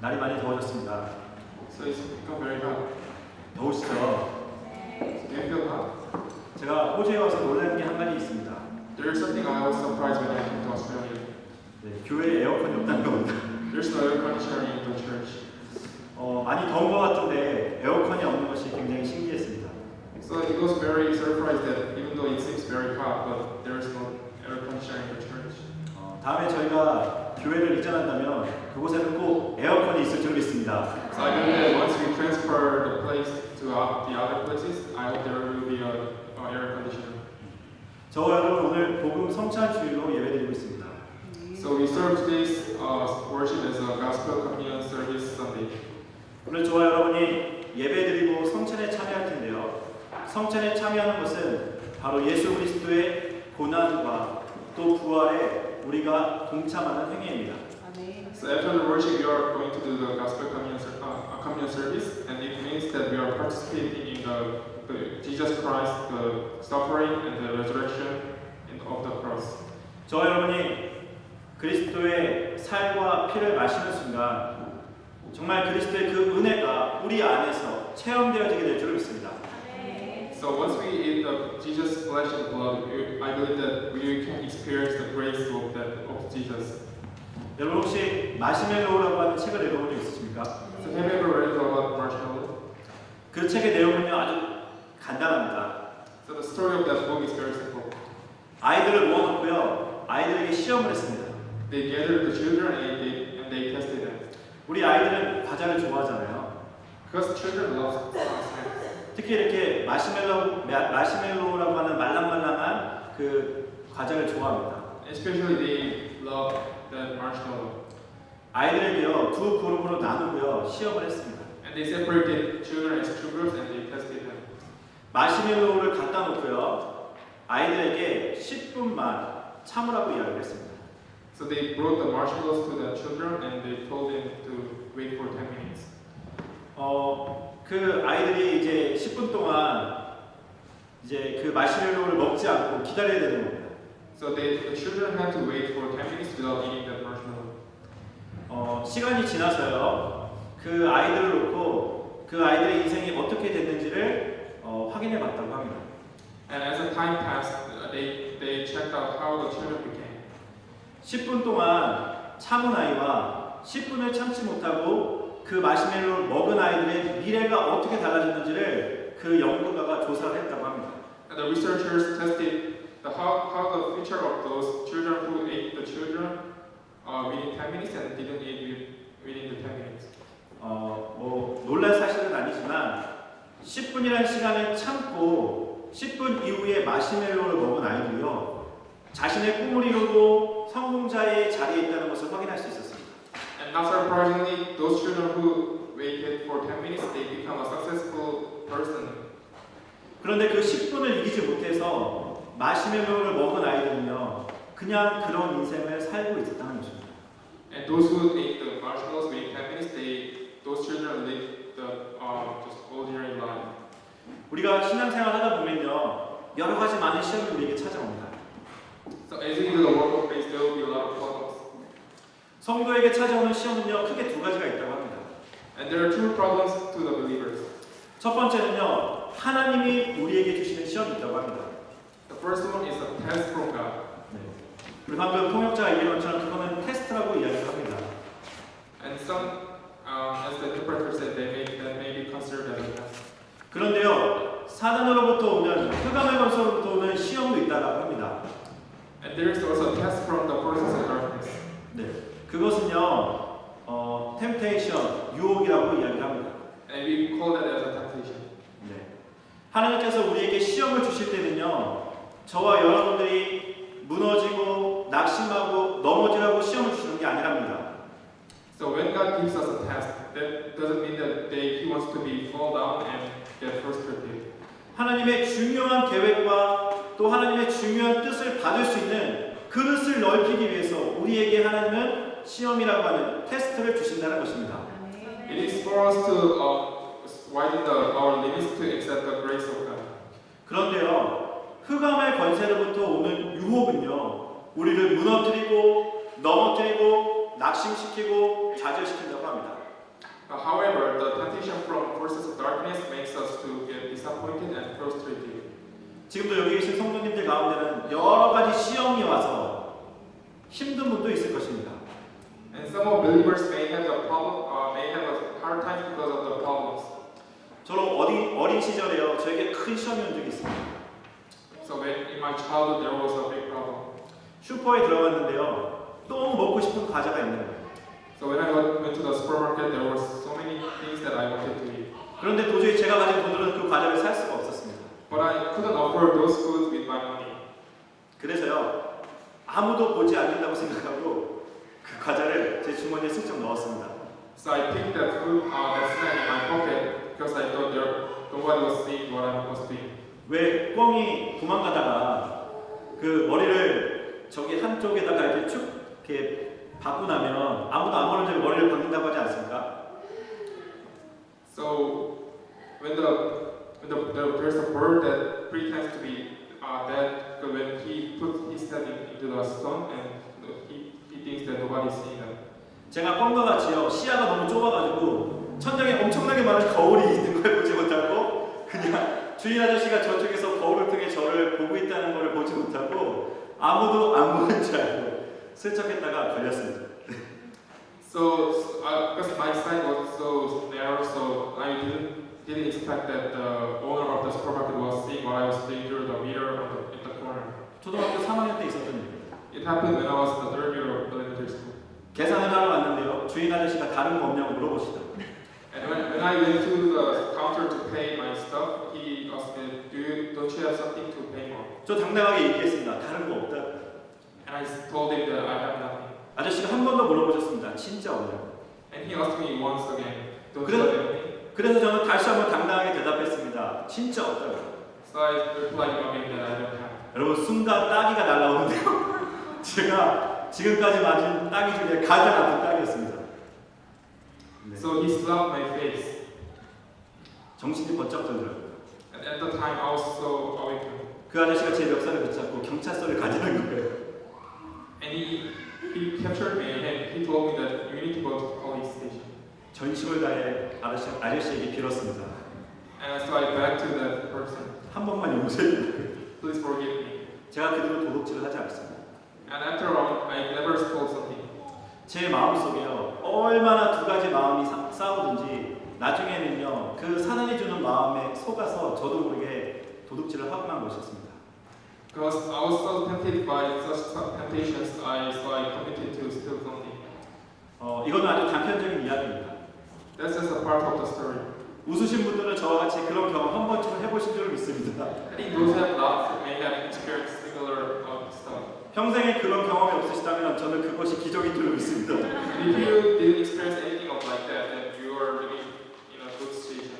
날이 많이 더워졌습니다. So it's become very hot. 더우시죠? Do you feel hot? 제가 호주에 와서 놀란 게 한 가지 있습니다. There is something I was surprised when I came to Australia. 네, 교회에 에어컨이 없다는 겁니다. There's no air conditioner in the church. 많이 더운 것 같은데 에어컨이 없는 것이 굉장히 신기했습니다. So it was very surprised that even though it seems very hot, but there is no air conditioner in the church. 다음에 저희가 교회를 이전한다면 그곳에는 꼭 에어컨이 있을 줄 믿습니다. So I believe that once we transfer the place to the other places, I hope there will be a air conditioner. 저와 여러분 오늘 복음 성찬 주일로 예배드리고 있습니다. So we serve today's worship as a gospel communion service Sunday. 오늘 저와 여러분이 예배드리고 성찬에 참여할 텐데요. 성찬에 참여하는 것은 바로 예수 그리스도의 고난과 또 부활에 우리가 동참하는 행위입니다. So after the worship, we are going to do the gospel communion service, and it means that we are participating in the Jesus Christ, the suffering and the resurrection of the cross. 저와 여러분이 그리스도의 살과 피를 마시는 순간 정말 그리스도의 그 은혜가 우리 안에서 체험되어지게 될 줄 믿습니다. So once we eat the Jesus flesh and blood, I believe that we can experience the grace of Jesus. 여러분 혹시 마시멜로우라고 하는 책을 읽어본 적 있으십니까? So have you ever read about marshmallow? 그 책의 내용은요 아주 간단합니다. So the story of that book is very simple. 아이들을 모아놓고요 아이들에게 시험을 했습니다. They gathered the children and they tested them. 우리 아이들은 과자를 좋아하잖아요. Because children love snacks. 특히 이렇게 마시멜로우라고 하는 말랑말랑한 그 과자를 좋아합니다. Especially they love that marshmallow. 아이들에게요 두 그룹으로 나누고요 시험을 했습니다. And they separated children as two groups and they tested them. 마시멜로우를 갖다 놓고요 아이들에게 10분만 참으라고 이야기를 했습니다. So they brought the marshmallows to the children and they told them to wait for 10 minutes. 그 아이들이 이제 10분 동안 이제 그 마시멜로우를 먹지 않고 기다려야 되는 겁니다. So the children had to wait for 10 minutes without eating that marshmallow. 시간이 지나서요 그 아이들을 놓고 그 아이들의 인생이 어떻게 됐는지를 확인해 봤다고 합니다. And as the time passed, they checked out how the children became. 10분 동안 참은 아이와 10분을 참지 못하고 그 마시멜로우를 먹은 아이들의 미래가 어떻게 달라졌는지를 그 연구가가 조사를 했다고 합니다. And the researchers tested how the future of those children who ate the children within 10 minutes and didn't eat within the 10 minutes. 놀랄 사실은 아니지만 10분이라는 시간을 참고 10분 이후에 마시멜로우를 먹은 아이도요 자신의 꿈을 이루고 성공자의 자리에 있다는 것을 확인할 수 있었습니다. And not surprisingly, those children who waited for 10 minutes, they become a successful person. 그런데 그 10분을 이기지 못해서 마시멜로우를 먹은 아이들은요 그냥 그런 인생을 살고 있었다는 것입니다. And those who ate the marshmallows within 10 minutes, those children lived the just ordinary life. 우리가 신앙생활 하다 보면요 여러 가지 많은 시험이 우리에게 찾아옵니다. So as you do the work of faith, there will be a lot of problems. 성도에게 찾아오는 시험은요 크게 두 가지가 있다고 합니다. And there are two problems to the believers. 첫 번째는요 하나님이 우리에게 주시는 시험이 있다고 합니다. The first one is a test from God. 우리 방금 통역자가 얘기한 것처럼 그거는 테스트라고 이야기를 합니다. And some, as the interpreter said, that may be considered as a test. 그런데요 사단으로부터 오는 흑암의 권세로부터 오는 시험도 있다고 합니다. And there is also a test from the forces of darkness. 네, 그것은요 temptation, 유혹이라고 이야기를 합니다. And we call that as a temptation. 네, 하나님께서 우리에게 시험을 주실 때는요 저와 여러분들이 무너지고 낙심하고 넘어지라고 시험을 주시는 게 아니랍니다. So when God gives us a test, that doesn't mean that He wants to be fall down and get frustrated. 하나님의 중요한 계획과 또 하나님의 중요한 뜻을 받을 수 있는 그릇을 넓히기 위해서 우리에게 하나님은 시험이라고 하는 테스트를 주신다는 것입니다. It is for us to widen our limits to accept the grace of God. 그런데요 흑암의 권세로부터 오는 유혹은요 우리를 무너뜨리고 넘어뜨리고 낙심시키고 좌절시킨다고 합니다. However, the temptation from forces of darkness makes us to get disappointed and frustrated. 지금도 여기 계신 성도님들 가운데는 여러 가지 시험이 와서 힘든 분도 있을 것입니다. And some of believers may have a problem, may have a hard time because of the problems. 저로 어린 시절에요. 저에게 큰 시험이 온 적이 있습니다. So when in my childhood there was a big problem. 슈퍼에 들어갔는데요. 너무 먹고 싶은 과자가 있는 거예요. So when I went to the supermarket, there were so many things that I wanted to eat. 그런데 도저히 제가 가진 돈으로는 그 과자를 살 수가 없었습니다. But I couldn't afford those foods with my money. 그래서요. 아무도 보지 않는다고 생각하고 그 과자를 제 주머니에 슬쩍 넣었습니다. So I picked that food, that snack in my pocket because I thought nobody was seeing what I was doing. 왜 꿩이 도망가다가 그 머리를 저기 한쪽에다가 이렇게 쭉 이렇게 박고 나면 아무도 안 보는 척 머리를 박는다고 하지 않습니까? So when there's a bird that pretends to be dead, but when he puts his head into the stone and he thinks that nobody's seeing him. 제가 꿩과 같이요 시야가 너무 좁아가지고 천장에 엄청나게 많은 거울이 있는 걸 보지 못하고 그냥 주인 아저씨가 저쪽에서 거울을 통해 저를 보고 있다는 걸 보지 못하고 아무도 안 보는 줄 알고 슬쩍했다가 걸렸습니다. So because my sight was so narrow, so I didn't expect that the owner of the supermarket was seeing what I was doing through the mirror in the corner. 초등학교 3학년 때 있었던 일입니다. It happened when I was in the third year of elementary school. 계산을 하러 왔는데요. 주인 아저씨가 다른 거 없냐고 물어보시더라고요. And when I went to the counter to pay my stuff, he asked me, don't you have something to pay for? 저 당당하게 얘기했습니다. 다른 거 없다. And I told him that I have nothing. 아저씨가 한 번 더 물어보셨습니다. 진짜 없냐고. And he asked me once again, don't 그래- you have anything? 그래서 저는 다시 한번 당당하게 대답했습니다. 진짜 없다고. So I replied again that I don't have. 여러분 순간 따기가 날라오는데요. 제가 지금까지 맞은 따기 중에 가장 아픈 따기였습니다. 네. So he slapped my face. 정신이 번쩍 들더라고요. And at the time I was so awakened. 그 아저씨가 제 멱살을 붙잡고 경찰서를 가자는 거예요. And he captured me and he told me that you need to go to police station. 전심을 다해 아저씨에게 빌었습니다. And so I begged to that person, 한 번만 용서해 주세요. please forgive me. 제가 그 뒤로 도둑질을 하지 않았습니다. And after all, I never stole something. 제 마음속에요. 얼마나 두 가지 마음이 싸우든지 나중에는요. 그 사단이 주는 마음에 속아서 저도 모르게 도둑질을 하고만 것이었습니다. Because I was so tempted by such temptations, so I committed to steal something. 이거는 아주 단편적인 이야기입니다. That's just a part of the story. 웃으신 분들은 저와 같이 그런 경험 한 번쯤은 해보신 줄 믿습니다. I think those who have laughed may have experienced similar stuff. 평생에 그런 경험이 없으시다면 저는 그것이 기적인 줄 믿습니다. If you didn't experience anything of like that, then you are really in a good situation.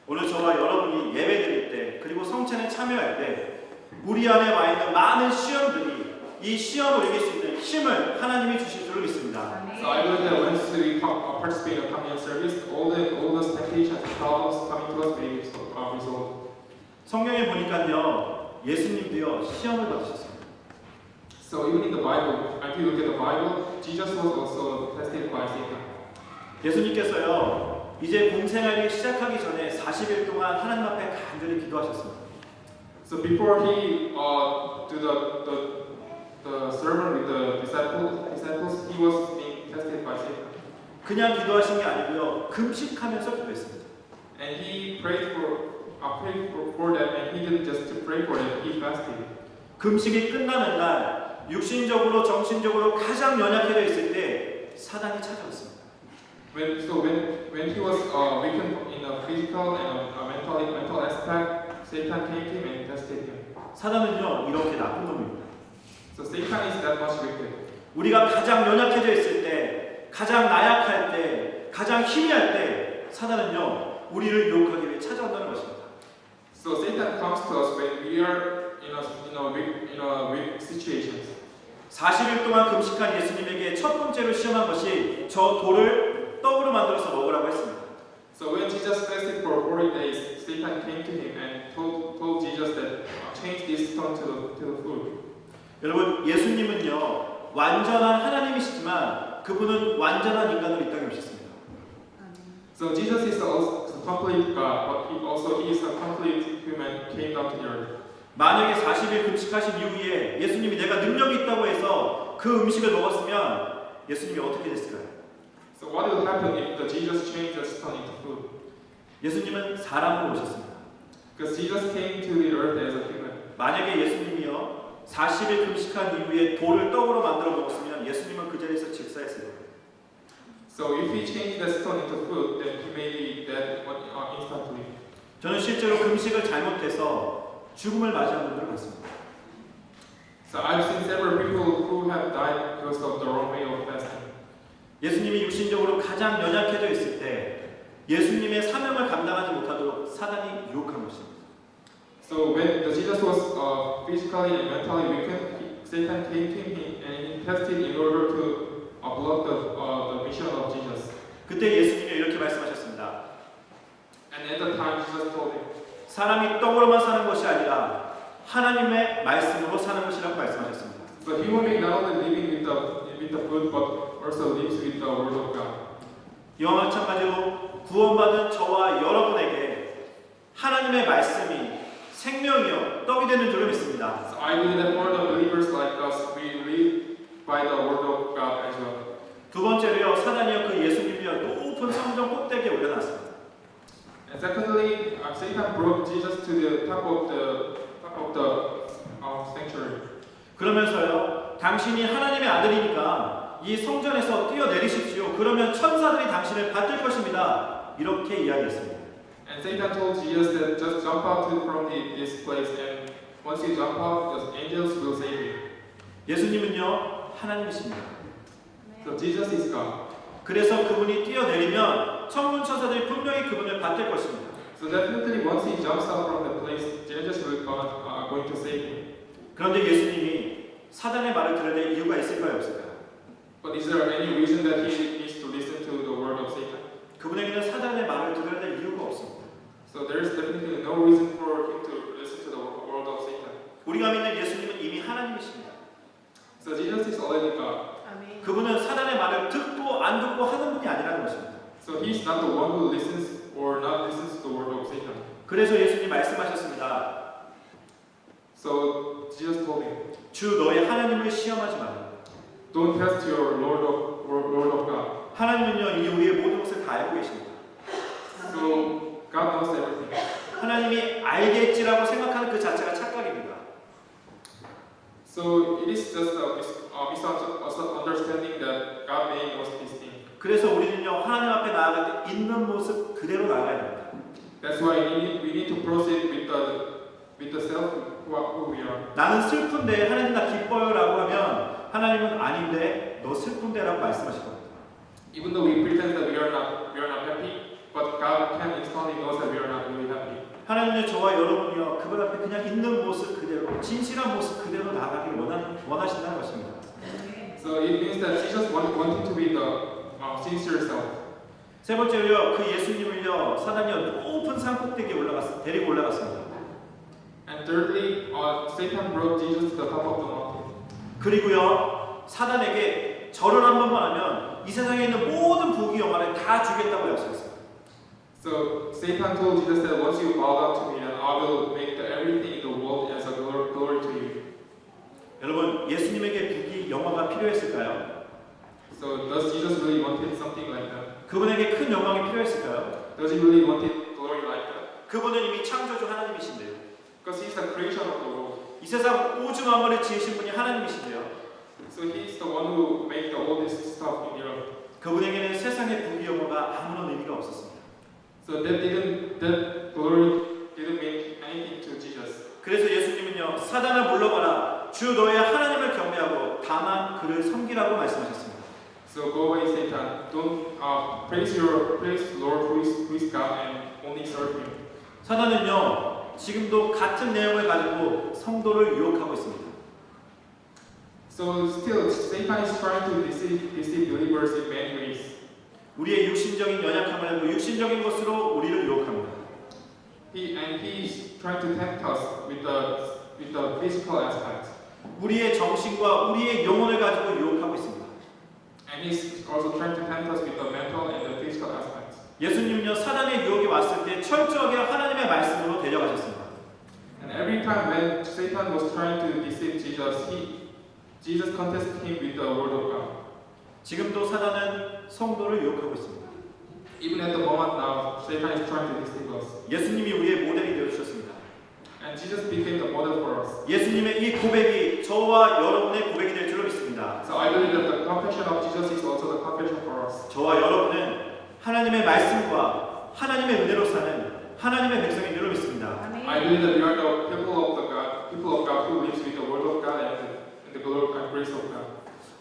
오늘 저와 여러분이 예배 드릴 때 그리고 성찬에 참여할 때 우리 안에 와 있는 많은 시험들이 이 시험을 이길 수 있는 힘을 하나님이 주실 줄 믿습니다. So I believe that once we participate in the communion service, all those temptations, problems coming to us may be resolved. 성경에 보니까요 예수님도요 시험을 받으셨습니다. So even in the Bible, if you look at the Bible, Jesus was also tested by Satan. 예수님께서요 이제 공생활이 시작하기 전에 40일 동안 하나님 앞에 간절히 기도하셨습니다. So before he do the sermon with the disciples, he was being tested by Satan. 그냥 기도하신 게 아니고요 금식하면서 기도했습니다. And he prayed for them, and he didn't just pray for them, he fasted. 금식이 끝나는 날 육신적으로 정신적으로 가장 연약해져 있을 때 사단이 찾아왔습니다. When he was weakened in a physical and a mental aspect, Satan came to him and tested him. 사단은요 이렇게 나쁜 놈입니다. So Satan is that much wicked. 우리가 가장 연약해져 있을 때, 가장 나약할 때, 가장 희미할 때 사단은요 우리를 유혹하기 위해 찾아온다는 것입니다. So Satan comes to us when we are in a weak situations. 40일 동안 금식한 예수님에게 첫 번째로 시험한 것이 저 돌을 떡으로 만들어서 먹으라고 했습니다. So when Jesus fasted for 40 days, Satan came to him and told Jesus that change this stone to the food. 여러분 예수님은요 완전한 하나님이시지만 그분은 완전한 인간으로 이 땅에 오셨습니다. So Jesus is also the complete God, but he is a complete human, came down to the earth. 만약에 40일 금식하신 이후에 예수님이 내가 능력이 있다고 해서 그 음식을 먹었으면 예수님이 어떻게 됐을까요? So what will happen if the Jesus changed the stone into food? 예수님은 사람으로 오셨습니다. Because Jesus came to the earth as a human. 만약에 예수님이요 40일 금식한 이후에 돌을 떡으로 만들어 먹었으면 예수님은 그 자리에서 즉사했을 거예요. So if he changed the stone into food, then he may be dead instantly. 저는 실제로 금식을 잘못해서 죽음을 맞이한 분들을 봤습니다. So I've seen several people who have died because of the wrong way of fasting. 예수님이 육신적으로 가장 연약해져 있을 때 예수님의 사명을 감당하지 못하도록 사단이 유혹한 것입니다. So when Jesus was physically and mentally weakened, Satan came to him and he tested in order to block the mission of Jesus. 그때 예수님이 이렇게 말씀하셨습니다. And at the time, Jesus told him, 사람이 떡으로만 사는 것이 아니라 하나님의 말씀으로 사는 것이라고 말씀하셨습니다. "So human being not only living with the food, but also lives with the word of God." 이와 마찬가지로 구원받은 저와 여러분에게 하나님의 말씀이 생명이요 떡이 되는 줄을 믿습니다. So I believe that for the believers like us, we live by the word of God as well. 두 번째로요 사단이요 그 예수님이요 높은 성전 꼭대기에 올려놨습니다. And secondly, Satan brought Jesus to the top of the sanctuary. 그러면서요 당신이 하나님의 아들이니까 이 성전에서 뛰어내리십시오. 그러면 천사들이 당신을 받들 것입니다. 이렇게 이야기했습니다. And Satan told Jesus that just jump out from this place, and once you jump out, the angels will save you. 예수님은요 하나님이십니다. So Jesus is God. 그래서 그분이 뛰어내리면 천군 천사들이 분명히 그분을 받들 것입니다. So definitely, once he jumps out from the place, angels will going to save him. 그런데 예수님이 사단의 말을 들을 이유가 있을까요, 없을까요? But is there any reason that he needs to listen to the word of Satan? 그분에게는 사단의 말을 들어야 될 이유가 없습니다. So there is definitely no reason for him to listen to the word of Satan. 우리가 믿는 예수님은 이미 하나님이십니다. So Jesus is already God. 그분은 사단의 말을 듣고 안 듣고 하는 분이 아니라는 것입니다. So he's not the one who listens or not listens to the word of Satan. 그래서 예수님이 말씀하셨습니다. So Jesus told him, 주 너의 하나님을 시험하지 마라. "Don't test your Lord of God." 하나님은요 이 우리의 모든 것을 다 알고 계십니다. So God knows everything. 하나님이 알겠지라고 생각하는 그 자체가 착각입니다. So it is just a misunderstanding that God may know this thing. 그래서 우리는요 하나님 앞에 나아갈 때 있는 모습 그대로 나아가야 됩니다. That's why we need to proceed with the self who we are. 나는 슬픈데 하나님 나 기뻐요라고 하면 하나님은 아닌데 너 슬픈데라고 말씀하실 겁니다. Even though we pretend that we are not happy, but God can instantly knows that we are not really happy. 하나님은 저와 여러분이요 그분 앞에 그냥 있는 모습 그대로 진실한 모습 그대로 나아가길 원하신다는 것입니다. So it means that Jesus wanted to be the sincere self. 세 번째로요 그 예수님을요 사단이요 높은 산 꼭대기에 데리고 올라갔습니다. And thirdly, Satan brought Jesus to the top of the mountain. 그리고요 사단에게 절을 한 번만 하면 이 세상에 있는 모든 부귀 영화를 다 주겠다고 약속했어요. So Satan told Jesus that once you bow down to me, then I will make everything in the world as a glory to you. 여러분 예수님에게 부귀 영화가 필요했을까요? So does Jesus really wanted something like that? 그분에게 큰 영광이 필요했을까요? Does he really wanted glory like that? 그분은 이미 창조주 하나님이신데요. Because he's the creation of the world. 이 세상 오주 만물을 지으신 분이 하나님이신데요. So he's the one who made all this stuff in the earth. 그분에게는 세상의 부귀 영화가 아무런 의미가 없었습니다. So that glory didn't mean anything to Jesus. 그래서 예수님은요 사단아 물러가라 주 너의 하나님을 경배하고 다만 그를 섬기라고 말씀하셨습니다. So go away, Satan. Don't praise Lord who is God and only serve Him. 사단은요 지금도 같은 내용을 가지고 성도를 유혹하고 있습니다. So still, Satan is trying to deceive believers in many ways. 우리의 육신적인 연약함을 알고 육신적인 것으로 우리를 유혹합니다. He is trying to tempt us with the physical aspect. 우리의 정신과 우리의 영혼을 가지고 유혹하고 있습니다. And he's also trying to tempt us with the mental and the physical aspects. 예수님은요 사단의 유혹이 왔을 때 철저하게 하나님의 말씀으로 데려가셨습니다. And every time when Satan was trying to deceive Jesus contested him with the word of God. 지금도 사단은 성도를 유혹하고 있습니다. Even at the moment now, Satan is trying to deceive us. 예수님이 우리의 모델이 되어 주셨습니다. And Jesus became the model for us. 예수님의 이 고백이 저와 여러분의 고백이 될 줄로 믿습니다. So I believe that the confession of Jesus is also the confession for us. 저와 여러분은 하나님의 말씀과 하나님의 은혜로 사는 하나님의 백성인 줄로 믿습니다. I believe that we are the people of God who lives with the word of God and the glory and grace of God.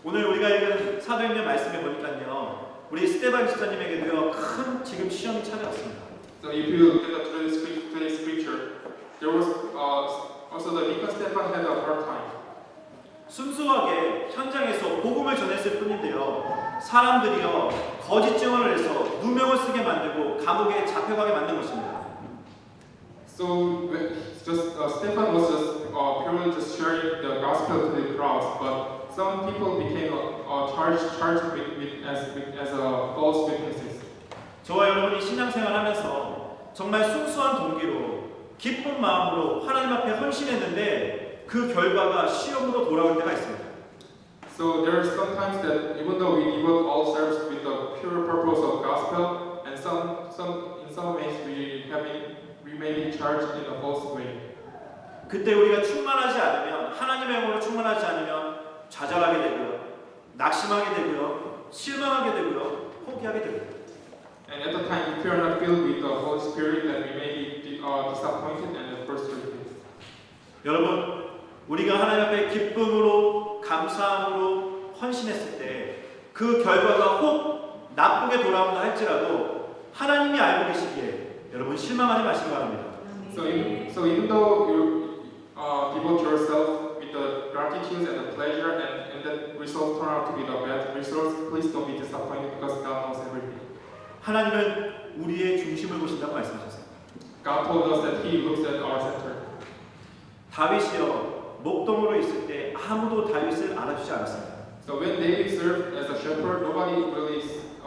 오늘 우리가 읽은 사도행전 말씀에 보니까요, 우리 스테반 집사님에게도요 큰 지금 시험이 찾아왔습니다. So if you look at today's scripture, there was also the Deacon Stephan had a hard time. 순수하게 현장에서 복음을 전했을 뿐인데요, 사람들이요 거짓 증언을 해서 누명을 쓰게 만들고 감옥에 잡혀가게 만든 것입니다. So Stephan was just purely just sharing the gospel to the crowds, but some people became charged as a false witnesses. 저와 여러분이 신앙생활하면서 정말 순수한 동기로 기쁜 마음으로 하나님 앞에 헌신했는데 그 결과가 시험으로 돌아올 때가 있습니다. So there are sometimes that even though we devote all service with the pure purpose of gospel, and in some ways we may be charged in a false way. 그때 우리가 충만하지 않으면 하나님의 영으로 충만하지 않으면 좌절하게 되고요, 낙심하게 되고요, 실망하게 되고요, 포기하게 됩니다. And at the time, if we are not filled with the Holy Spirit, then we may be disappointed and frustrated. 여러분, 우리가 하나님 앞에 기쁨으로 감사함으로 헌신했을 때 그 결과가 혹 나쁘게 돌아온다 할지라도 하나님이 알고 계시기에 여러분 실망하지 마시기 바랍니다. So even though you devote yourself with the gratitude and the pleasure, and that results turn out to be the bad results, please don't be disappointed because God knows everything. 하나님은 우리의 중심을 보신다고 말씀하셨어요. God told us that He looks at our center. 다윗이요 목동으로 있을 때 아무도 다윗을 알아주지 않았습니다. So when David served as a shepherd, nobody really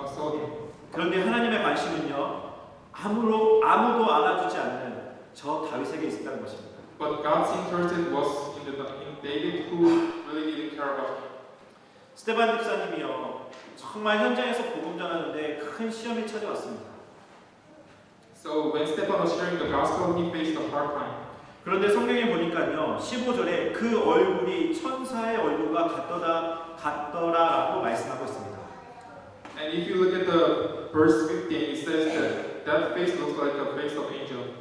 saw him. 그런데 하나님의 관심은요 아무도 알아주지 않는 저 다윗에게 있었다는 것입니다. But God's interest was in David, who really didn't care about him. 스테반 집사님이요 정말 현장에서 복음 전하는데 큰 시험이 찾아왔습니다. So when Stephan was sharing the gospel, he faced a hard time. 그런데 성경에 보니까요 15절에 그 얼굴이 천사의 얼굴과 같더라라고 말씀하고 있습니다. And if you look at the verse 15, it says that face looks like the face of angel.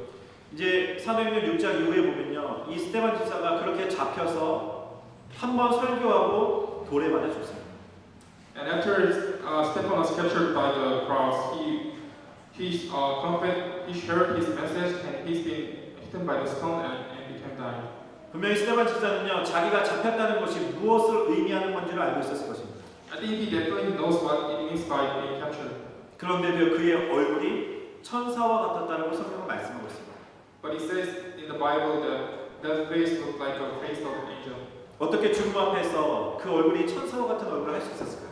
이제 사도행전 6장 이후에 보면요 이 스테반 집사가 그렇게 잡혀서 한번 설교하고 돌에 맞아 죽습니다. And after Stephan was captured by the crowds, he shared his message, and he's been hit by the stone and became dying. 분명히 스테반 집사는요 자기가 잡혔다는 것이 무엇을 의미하는 건지를 알고 있었을 것입니다. I think he definitely knows what it means by being captured. 그런데도 그의 얼굴이 천사와 같았다라고 성경은 말씀하고 있습니다. But it says in the Bible that face looked like a face of an angel. 어떻게 죽음 앞에서 그 얼굴이 천사와 같은 얼굴을 할 수 있었을까요?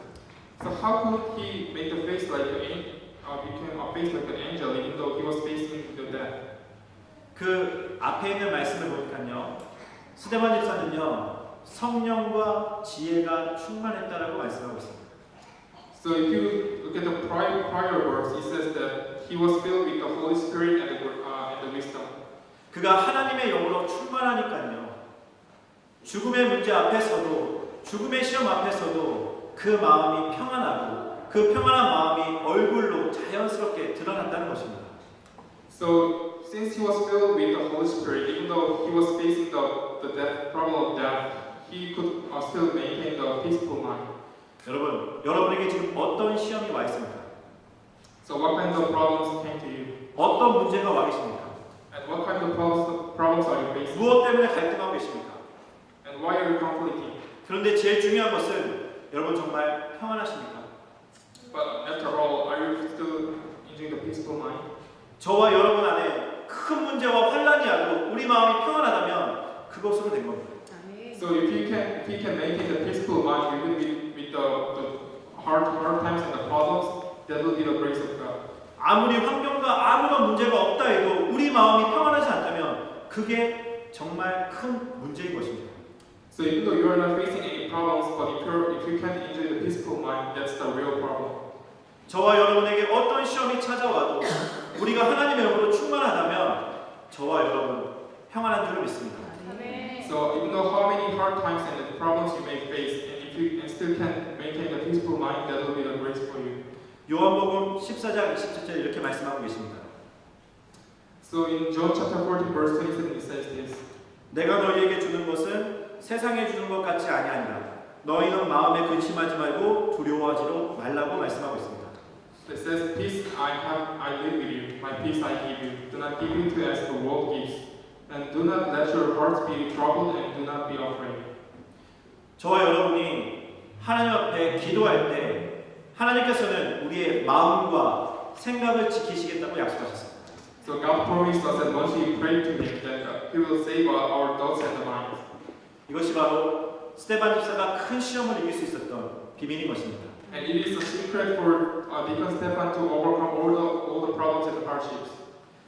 So how could he make the face like became a face like an angel, even though he was facing the death? 그 앞에 있는 말씀을 보니까요 스데반 집사는요 성령과 지혜가 충만했다라고 말씀하고 있습니다. So if you look at the prior verse, it says that he was filled with the Holy Spirit and the wisdom. 그가 하나님의 영으로 충만하니까요 죽음의 문제 앞에서도 죽음의 시험 앞에서도 그 마음이 평안하고 그 평안한 마음이 얼굴로 자연스럽게 드러났다는 것입니다. So since he was filled with the Holy Spirit, even though he was facing the death problem of death, he could still maintain the peaceful mind. 여러분에게 지금 어떤 시험이 와 있습니까? So what kinds of problems came to you? 어떤 문제가 와 계십니까? And what kinds of problems are you facing? 무엇 때문에 갈등하고 계십니까? And why are you conflicting? 그런데 제일 중요한 것은 여러분 정말 평안하십니까? But after all, are you still enjoying the peaceful mind? 저와 여러분 안에 큰 문제와 환란이 와도 우리 마음이 평안하다면 그것으로 된 겁니다. So if you can maintain the peaceful mind even with the hard times and the problems, that will be the grace of God. 아무리 환경과 아무런 문제가 없다 해도 우리 마음이 평안하지 않다면 그게 정말 큰 문제인 것입니다. So even though you are not facing any problems, but if you can't enjoy the peaceful mind, that's the real problem. 저와 여러분에게 어떤 시험이 찾아와도 우리가 하나님의 영으로 충만하다면 저와 여러분 평안한 줄을 믿습니다. So even though how many hard times and the problems you may face, and if you still can maintain a peaceful mind, that will be the grace for you. 요한복음 14장 27절 이렇게 말씀하고 계십니다. So in John chapter 14, verse 27, it says this. 내가 너희에게 주는 것은 세상에 주는 것 같이 아니하니라. 너희는 마음에 근심하지 말고 두려워하지도 말라고 말씀하고 있습니다. It says, "Peace I live with you. My peace I give you. Do not give you to as the world gives, and do not let your hearts be troubled, and do not be afraid." 저와 여러분이 하나님 앞에 기도할 때 하나님께서는 우리의 마음과 생각을 지키시겠다고 약속하셨습니다. So God promised us that once we pray to Him, that He will save our thoughts and minds. 이것이 바로 스데반 집사가 큰 시험을 이길 수 있었던 비밀인 것입니다. And it is a secret for Deacon Stefan to overcome all the problems and the hardships.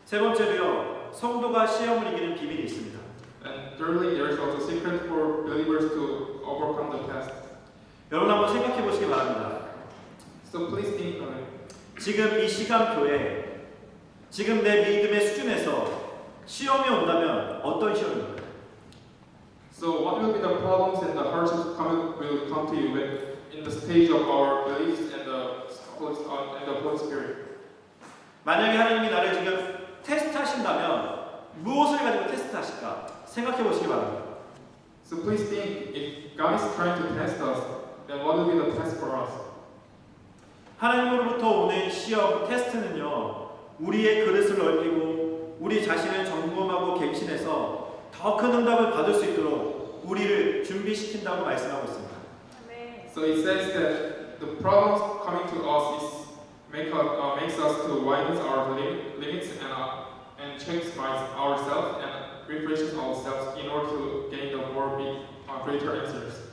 세 번째로요, 성도가 시험을 이기는 비밀이 있습니다. And thirdly, there is also a secret for believers to overcome the test. 여러분 한번 생각해 보시기 바랍니다. So please think on it. 지금 이 시간표에 지금 내 믿음의 수준에서 시험이 온다면 어떤 시험입니까? So what will be the problems and the hardships will come to you when in the stage of our beliefs and the Holy Spirit? 만약에 하나님이 나를 지금 테스트하신다면 무엇을 가지고 테스트하실까? 생각해 보시기 바랍니다. So please think, if God is trying to test us, then what will be the test for us? 하나님으로부터 오는 시험, 테스트는요, 우리의 그릇을 넓히고 우리 자신을 점검하고 갱신해서 더 큰 응답을 받을 수 있도록 우리를 준비시킨다고 말씀하고 있습니다. So it says that the problems coming to us makes us to widen our limits and checks ourselves and refreshes ourselves in order to gain the greater answers.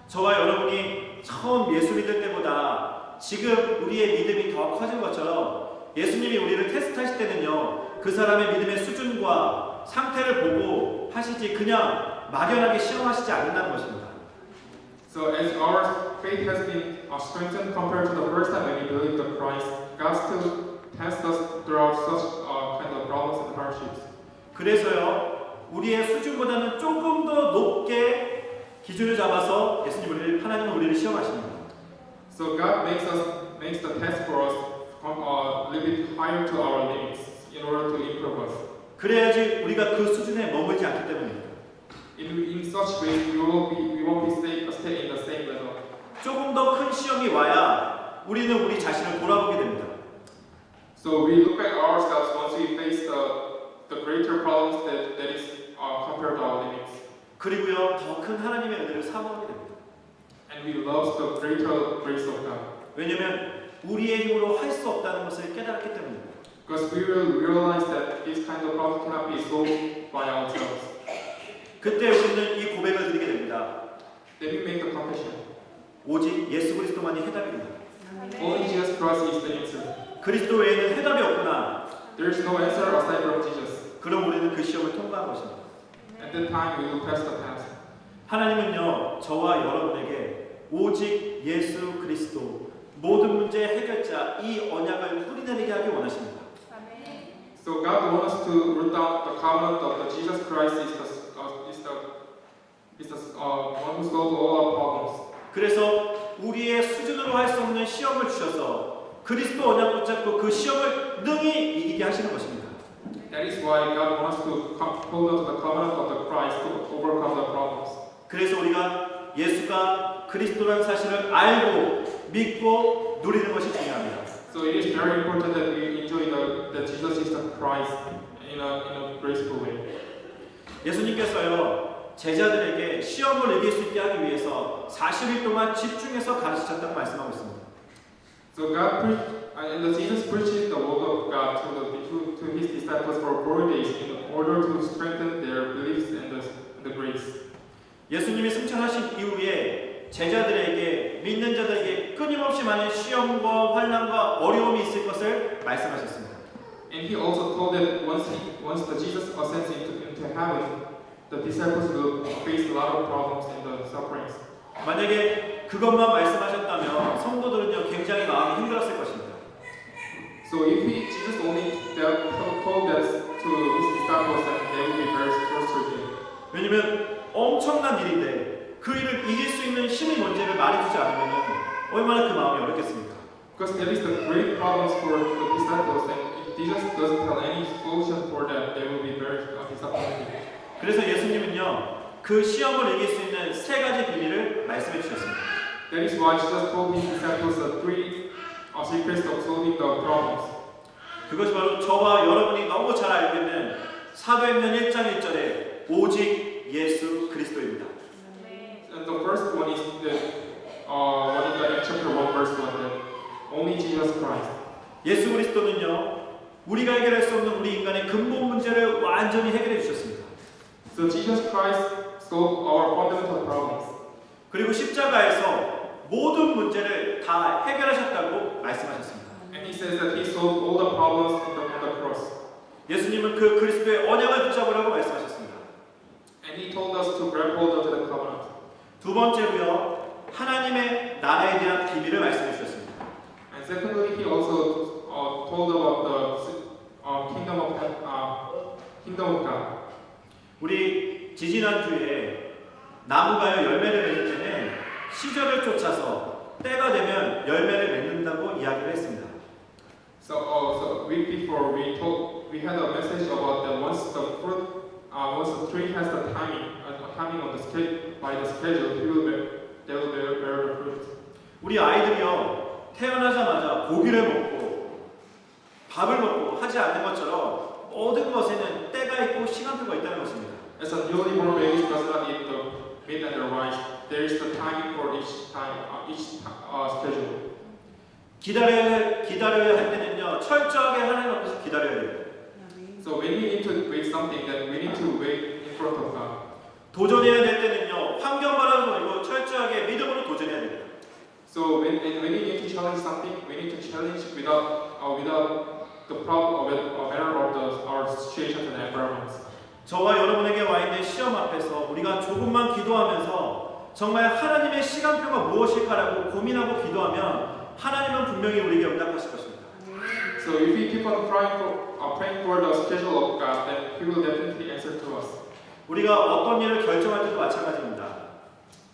저와 여러분이 처음 예수 믿을 때보다 지금 우리의 믿음이 더 커진 것처럼 예수님이 우리를 테스트하실 때는요, 그 사람의 믿음의 수준과 상태를 보고 하시지 그냥 막연하게 시험하시지 않는다는 것입니다. So as our faith has been strengthened compared to the first time when we believed in Christ, God still tests us throughout such kind of problems and hardships. 그래서요, 우리의 수준보다는 조금 더 높게 기준을 잡아서 하나님은 우리를 시험하십니다. So God makes the test for us a little bit higher to our limits in order to improve us. 그래야지 우리가 그 수준에 머물지 않기 때문입니다. In such ways, we won't be stay in the same level. 조금 더 큰 시험이 와야 우리는 우리 자신을 돌아보게 됩니다. So we look at ourselves once we face the greater problems that is compared to our limits. 그리고요, 더 큰 하나님의 은혜를 사모하게 됩니다. And we love the greater grace of God. 왜냐하면 우리의 힘으로 할 수 없다는 것을 깨달았기 때문입니다. Because we will realize that this kind of problem cannot be solved by ourselves. 그때 우리는 이 고백을 드리게 됩니다. Then we make the confession. 오직 예수 그리스도만이 해답입니다. Only Jesus Christ is the answer. 그리스도 외에는 해답이 없구나. There is no answer aside from Jesus. 그럼 우리는 그 시험을 통과한 것입니다. At that time, we will pass the test. 하나님은요, 저와 여러분에게 오직 예수 그리스도 모든 문제의 해결자 이 언약을 뿌리내리게 하기 원하십니다. So God wants us to root down the covenant of the Jesus Christ is the one who solves all our problems. 그래서 우리의 수준으로 할 수 없는 시험을 주셔서 그리스도 언약 붙잡고 그 시험을 능히 이기게 하시는 것입니다. That is why God wants to hold on to the covenant of the Christ to overcome the problems. 그래서 우리가 예수가 그리스도라는 사실을 알고 믿고 누리는 것이 중요합니다. So it is very important that we enjoy that Jesus is the Christ in a graceful way. 예수님께서요, 제자들에게 시험을 이길 수 있게 하기 위해서 40일 동안 집중해서 가르치셨다고 말씀하고 있습니다. So God preached, and Jesus preached the word of God to his disciples for 4 days in order to strengthen their beliefs and the grace. 예수님이 승천하신 이후에 제자들에게 믿는 자들에게 끊임없이 많은 시험과 환난과 어려움이 있을 것을 것을 말씀하셨습니다. And he also told that once the Jesus ascends into heaven, the disciples will face a lot of problems in the sufferings. 만약에 그것만 말씀하셨다면 성도들은요 굉장히 마음이 힘들었을 것입니다. So if Jesus only told that to his disciples, then they would be very frustrated. 왜냐면 엄청난 일인데 그 일을 이길 수 있는 힘이 뭔지를 말해주지 않으면 얼마나 그 마음이 어렵겠습니까? Because that is the great problems for the disciples, and if Jesus doesn't tell any solution for that, they will be very disappointed. 그래서 예수님은요 그 시험을 이길 수 있는 세 가지 비밀을 말씀해 주셨습니다. That is why Jesus told his disciples the three secrets of solving the problems. 그것이 바로 저와 여러분이 너무 잘 알고 있는 사도행전 1장 1절에 오직 예수 그리스도입니다. And the first one is that what in the chapter 1 verse 1 that only Jesus Christ. 예수 그리스도는요 우리가 해결할 수 없는 우리 인간의 근본 문제를 완전히 해결해 주셨습니다. So Jesus Christ solved our fundamental problems. 그리고 십자가에서 모든 문제를 다 해결하셨다고 말씀하셨습니다. And he says that he solved all the problems on the cross. 예수님은 그 그리스도의 언약을 붙잡으라고 말씀하셨습니다. And he told us to grab hold of the covenant. 두 번째로요 하나님의 나라에 대한 비밀을 말씀해 주셨습니다. And secondly, he also told about the kingdom of God. 우리 지지난주에 나무가요 열매를 맺을 때는 시절을 쫓아서 때가 되면 열매를 맺는다고 이야기를 했습니다. So week before we had a message about that once the tree has the timing on the schedule by the schedule, they will bear the fruit. 우리 아이들이요 태어나자마자 고기를 먹고 밥을 먹고 하지 않는 것처럼 모든 것에는 때가 있고 시간표가 있다는 것입니다. As a newly born baby does not eat the meat and the rice, there is the timing for each schedule. 기다려야 할 때는요 철저하게 하나님 앞에서 기다려야 돼요. So when we need to wait something, then we need to wait in front of God. 도전해야 될 때는요 환경 바라보고 말고 철저하게 믿음으로 도전해야 됩니다. So when we need to challenge something, we need to challenge without the problem or matter of our situation and environment. 저와 여러분에게 와 있는 시험 앞에서 우리가 조금만 기도하면서 정말 하나님의 시간표가 무엇일까라고 고민하고 기도하면 하나님은 분명히 우리에게 응답하실 것입니다. So if we keep on praying for the schedule of God, then He will definitely answer to us. 우리가 어떤 일을 결정할 때도 마찬가지입니다.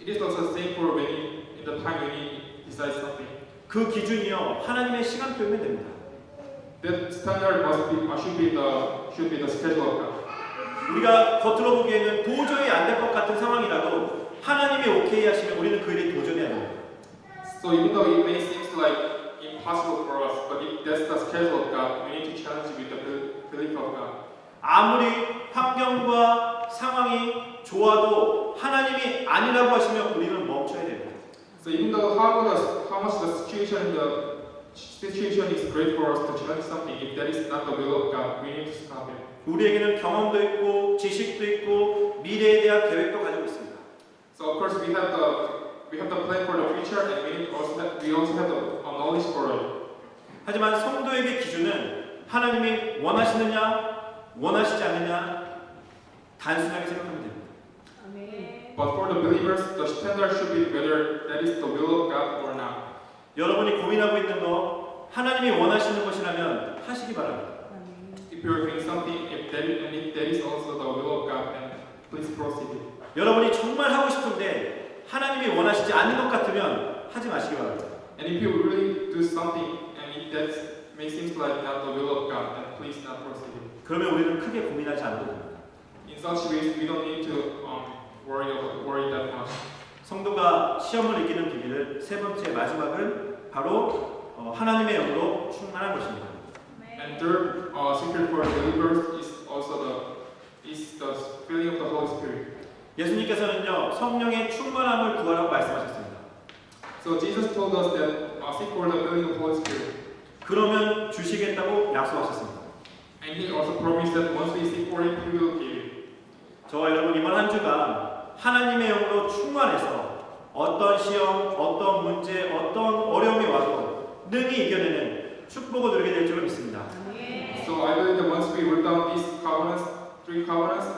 It is also the same for when in the time when we decide something. 그 기준이요 하나님의 시간표이면 됩니다. That standard should be the schedule of God. 우리가 겉으로 보기에는 도저히 안 될 것 같은 상황이라도 하나님이 오케이 하시면 우리는 그 일에 도전해야 됩니다. So even though it may seem like impossible for us, but if that's the schedule of God, we need to challenge it with the belief of God. 아무리 환경과 상황이 좋아도 하나님이 아니라고 하시면 우리는 멈춰야 됩니다. So even though how much the situation is great for us to challenge something, if that is not the will of God, we need to stop it. 우리에게는 경험도 있고 지식도 있고 미래에 대한 계획도 가지고 있습니다. So of course we have the plan for the future, and we also have the knowledge for it. 하지만 성도에게 기준은 하나님이 원하시느냐 원하시지 않느냐 단순하게 생각하면 됩니다. But for the believers, the standard should be whether that is the will of God or not. 여러분이 고민하고 있는 거 하나님이 원하시는 것이라면 하시기 바랍니다. If you are doing something, if that is also the will of God, then please proceed. 여러분이 정말 하고 싶은데 하나님이 원하시지 않는 것 같으면 하지 마시기 바랍니다. And if you really do something and if that may seem like not the will of God, then please not proceed. 그러면 우리는 크게 고민하지 않아도 됩니다. In such ways, we don't need to worry that much. 성도가 시험을 이기는 비밀을 세 번째 마지막은 바로 하나님의 영으로 충만한 것입니다. And third secret for believers is also the filling of the Holy Spirit. 예수님께서는요 성령의 충만함을 구하라고 말씀하셨습니다. So Jesus told us that seek for the filling of the Holy Spirit. 그러면 주시겠다고 약속하셨습니다. And He also promised that once we seek for it, He will give. 저와 여러분 이번 한 주간 하나님의 영으로 충만해서 어떤 시험, 어떤 문제, 어떤 어려움이 와도 능히 이겨내는 축복을 누리게 될 줄로 믿습니다. So I believe that once we wrote down these covenants, 3 covenants,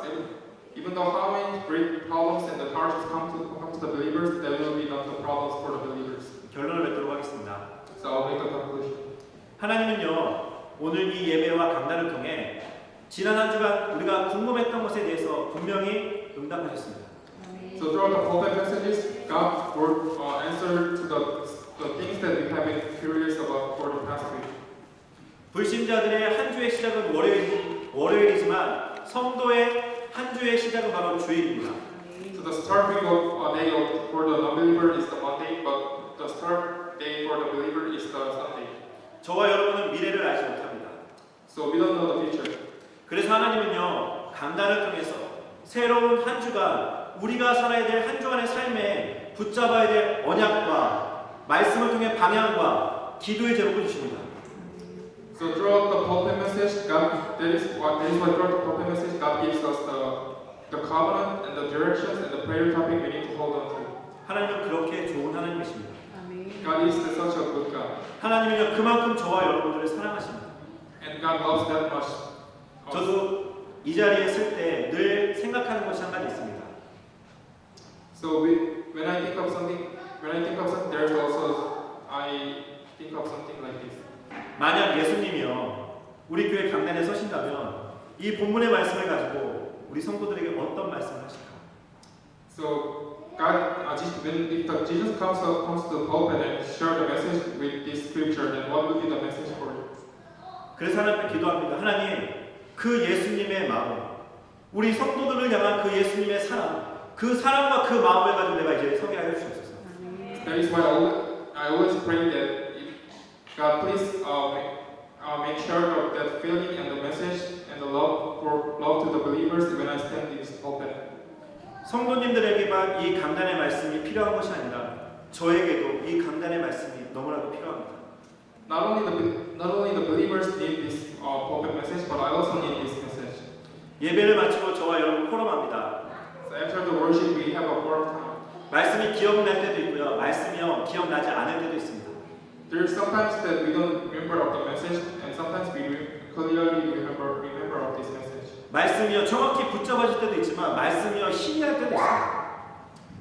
even though how many great problems and the hardships come to the believers, there will be not the problems for the believers. 결론을 맺도록 하겠습니다. So I'll make a conclusion. 하나님은요, 오늘 이 예배와 강단을 통해 지난 한 주간 우리가 궁금했던 것에 대해서 분명히 응답하셨습니다. So throughout the pulpit messages, God answered to the things that we have been curious about for the past week. 불신자들의 한 주의 시작은 월요일이지만 성도의 한 주의 시작은 바로 주일입니다. So the start week of day for the non-believer is the Monday, but the start day for the believer is the Sunday. 저와 여러분은 미래를 알지 못합니다. So we don't know the future. 그래서 하나님은요, 강단을 통해서 새로운 한 주간 우리가 살아야 될 한 주간의 삶에 붙잡아야 될 언약과 말씀을 통해 방향과 기도의 제목을 주십니다. So throughout the pulpit message, that is why throughout the pulpit message, God gives us the covenant and the directions and the prayer topic we need to hold on to. 하나님은 그렇게 좋은 하나님이십니다. God is such a good God, 하나님은요, 그만큼 저와 여러분들을 사랑하십니다. and God loves that much. 저도 이 자리에 있을 때 늘 생각하는 것이 한 가지 있습니다. So when I think of something, there's also I think of something like this. 만약 예수님이요, 우리 교회 강단에 서신다면 이 본문의 말씀을 가지고 우리 성도들에게 어떤 말씀을 하실까? So God, if Jesus comes to the pulpit and share the message with this scripture, then what would be the message for it? 그래서 하나님께 기도합니다. 하나님, 그 예수님의 마음, 우리 성도들을 향한 그 예수님의 사랑, 그 사랑과 그 마음을 가지고 내가 이제 서게 하여 주옵소서. That is why I always pray that God please make sure of that feeling and the message and the love to the believers when I stand in this pulpit. 성도님들에게만 이 강단의 말씀이 필요한 것이 아니라 저에게도 이 강단의 말씀이 너무나도 필요합니다. Not only the believers need this pulpit message, but I also need this message. 예배를 마치고 저와 여러분 포럼합니다. So after the worship, we have a forum time. 말씀이 기억날 때도 있고요, 말씀이요 기억나지 않을 때도 있습니다. There's sometimes that we don't remember of the message, and sometimes we clearly remember of this message. 말씀이요 정확히 붙잡아질 때도 있지만 말씀이요 희미할 때도 있습니다.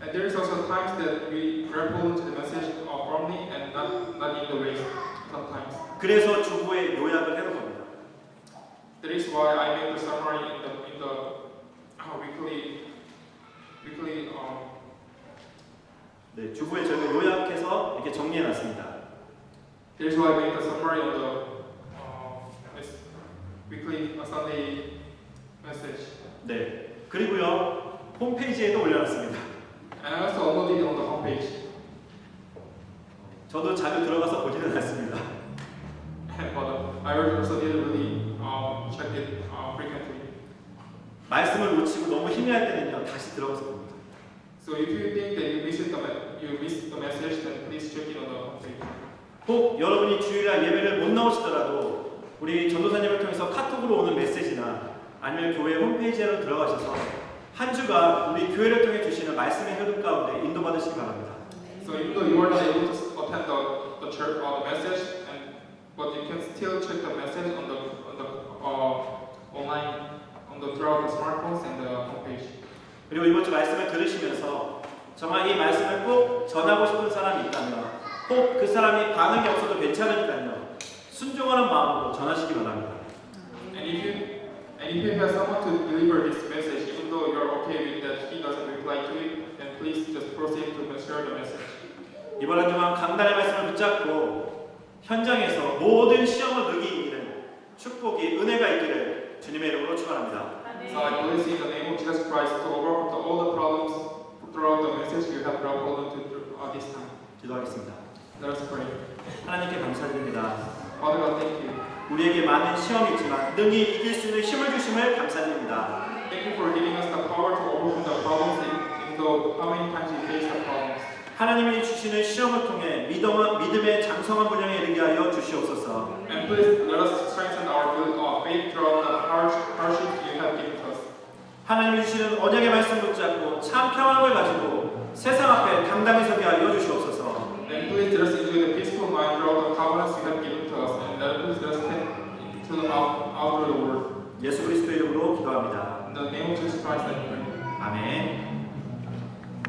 And there's also times that we grapple into the message firmly and not in the ways sometimes. 그래서 주보에 요약을 해놓은 겁니다. That is why I make the summary in the weekly 네, 주보에 저희가 요약해서 이렇게 정리해놨습니다. That is why I make the summary of the this weekly Sunday message. 네, 그리고요 홈페이지에도 올려놨습니다. And I also uploaded it on the homepage. 저도 자주 들어가서 보지는 않습니다. But I also didn't really check it frequently. 말씀을 놓치고 너무 희미할 때는요 다시 들어가서 봅니다. So if you think that you missed the message, then please check it on the homepage. 혹 여러분이 주일날 예배를 못 나오시더라도 우리 전도사님을 통해서 카톡으로 오는 메시지나 아니면 교회 홈페이지로 들어가셔서 한 주간 우리 교회를 통해 주시는 말씀의 흐름 가운데 인도받으시기 바랍니다. So even though you are not able to attend the church or the message, but you can still check the message on the online throughout the smartphones and the homepage. 그리고 이번 주 말씀을 들으시면서 정말 이 말씀을 꼭 전하고 싶은 사람이 있다면 혹 그 사람이 반응이 없어도 괜찮으니까요 순종하는 마음으로 전하시기 바랍니다. And if you have someone to deliver this message, even though you're okay with that he doesn't reply to it, then please just proceed to share the message. 이번 한 주간 강단의 말씀을 붙잡고 현장에서 모든 시험을 능히 이기는 축복이 은혜가 있기를 주님의 이름으로 축원합니다. So I bless in the name of Jesus Christ to overcome all the problems throughout the message you have grappled into this time. 기도하겠습니다. Let us pray. 하나님께 감사드립니다. Father God, thank you. 우리에게 많은 시험이 있지만 능히 이길 수 있는 힘을 주심을 감사드립니다. Thank you for giving us the power to overcome the problems, even though how many times we face the problems. 하나님이 주시는 시험을 통해 믿음의 장성한 분량에 이르게 하여 주시옵소서. And please let us strengthen our faith throughout the hardships you have given to us. 하나님이 주시는 언약의 말씀 붙잡고 참 평안을 가지고 세상 앞에 당당히 서게 하여 주시옵소서. And please let us enjoy the peaceful mind throughout the covenants you have given to us, and let to the outer the world. 예수 그리스도 이름으로 기도합니다. In the name of Jesus Christ, I pray. 아멘.